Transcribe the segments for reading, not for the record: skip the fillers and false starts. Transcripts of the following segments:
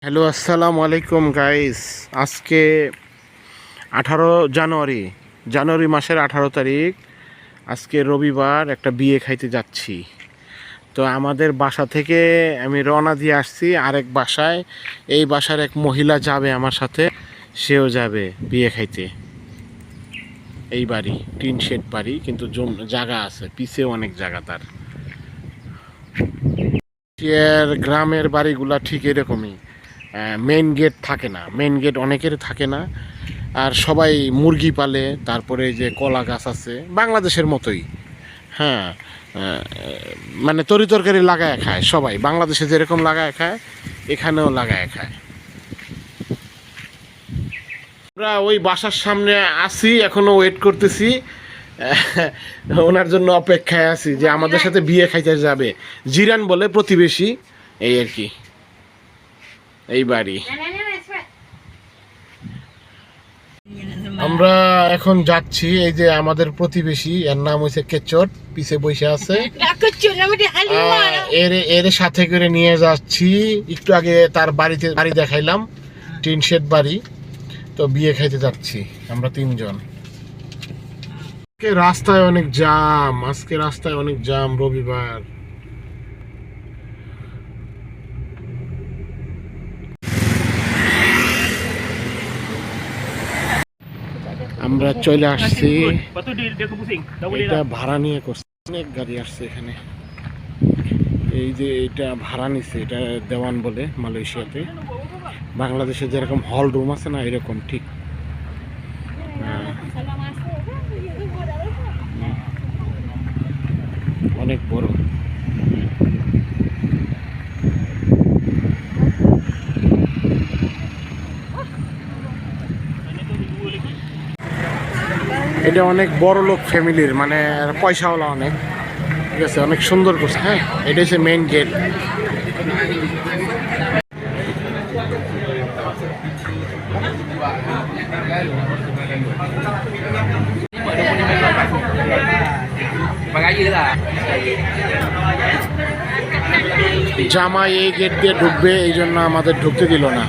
Hello, আসসালামু আলাইকুম guys. আজকে 18 জানুয়ারি মাসের 18 তারিখ। আজকে রবিবার, একটা বিয়ে খাইতে যাচ্ছি। তো আমাদের বাসা থেকে আমি রওনা দিয়ে আসছি আরেক বাসায়। এই বাসার এক মহিলা যাবে আমার সাথে, সেও যাবে বিয়ে খাইতে। এই বাড়ি টিন শেড বাড়ি, কিন্তু জায়গা আছে, পিছেও অনেক জায়গা তার। গ্রামের বাড়িগুলা ঠিক এরকমই, মেইন গেট থাকে না, মেইন গেট অনেকের থাকে না। আর সবাই মুরগি পালে, তারপরে যে কলা গাছ আছে বাংলাদেশের মতোই। হ্যাঁ, মানে তরি তরকারি লাগায় খায় সবাই, বাংলাদেশে যেরকম লাগায় খায় এখানেও লাগায় খায়। আমরা ওই বাসার সামনে আছি, এখনো ওয়েট করতেছি। ওনার জন্য অপেক্ষায় আছি যে আমাদের সাথে বিয়ে খাইতে যাবে। জিরান বলে, প্রতিবেশী, এই আর কি, এই বাড়ি। আমরা এখন যাচ্ছি, এই যে আমাদের প্রতিবেশী, এর নাম হয়েছে কেচট, পিছে বসে আছে। এর সাথে করে নিয়ে যাচ্ছি। একটু আগে তার বাড়ি দেখাইলাম, টিন শেড বাড়ি। তো বিয়ে খাইতে যাচ্ছি আমরা তিনজন। রাস্তায় অনেক জ্যাম, আজকে রাস্তায় অনেক জ্যাম, রবিবার। আমরা চলে আসছি, এটা ভাড়া নিয়ে করছে, অনেক গাড়ি আসছে এখানে। এই যে এটা ভাড়া নিচ্ছে, এটা দেওয়ান বলে মালয়েশিয়াতে। বাংলাদেশে যেরকম হল রুম আছে না, এরকম ঠিক। অনেক বড়। এটা অনেক বড় লোক ফ্যামিলির, মানে পয়সাওয়ালা অনেক, ঠিক আছে, অনেক সুন্দর করছে। হ্যাঁ, এটা হচ্ছে মেইন গেট। জামাই এই গেট দিয়ে ঢুকবে, এই জন্য আমাদের ঢুকতে দিল না,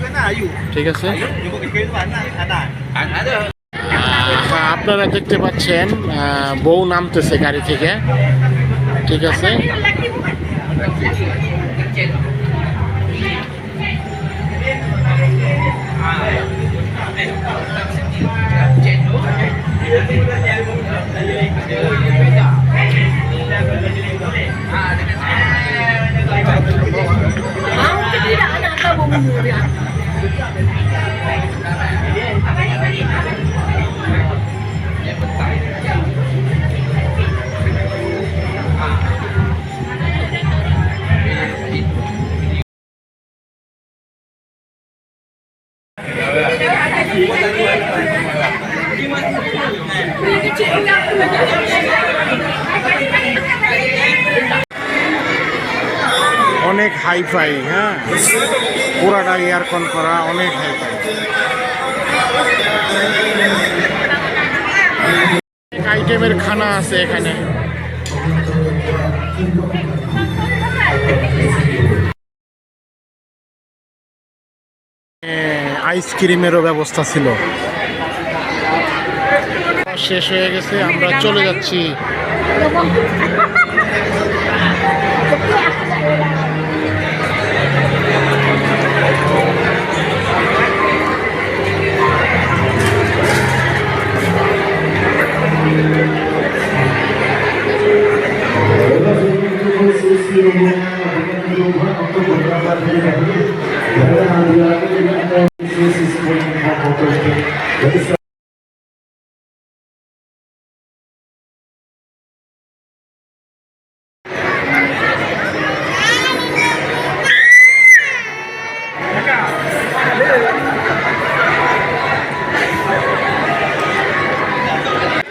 ঠিক আছে। আপনারা দেখতে পাচ্ছেন বউ নামতেছে গাড়ি থেকে, ঠিক আছে। অনেক হাইফাই, হ্যাঁ, পুরাটা এয়ারকন করা, অনেক হাইফাই। আইটেমের খানা আছে এখানে। আইসক্রিমেরও ব্যবস্থা ছিল। শেষ হয়ে গেছে, আমরা চলে যাচ্ছি।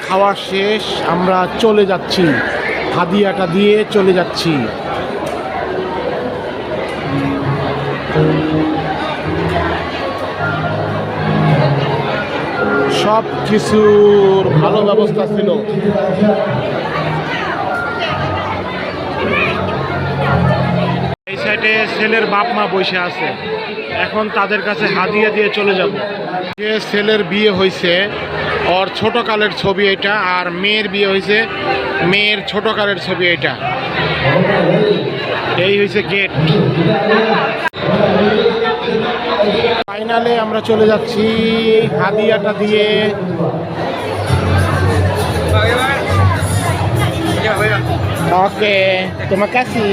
খাওয়া শেষ, আমরা চলে যাচ্ছি, হাদিয়াটা দিয়ে চলে যাচ্ছি। সব কিছুর ভালো ব্যবস্থা ছিল। এই সাইড গেটে ছেলের বাপ মা বসে আছে, এখন তাদের কাছে হাদিয়া দিয়ে চলে যাব। যে ছেলের বিয়ে হয়েছে ওর ছোটকালের ছবি এটা, আর মেয়ের বিয়ে হয়েছে মেয়ের ছোটকালের ছবি এটা। এই হয়েছে গেট। ফাইনালে আমরা চলে যাচ্ছি হাদিয়াটা দিয়ে। ওকে, তোমার কাছে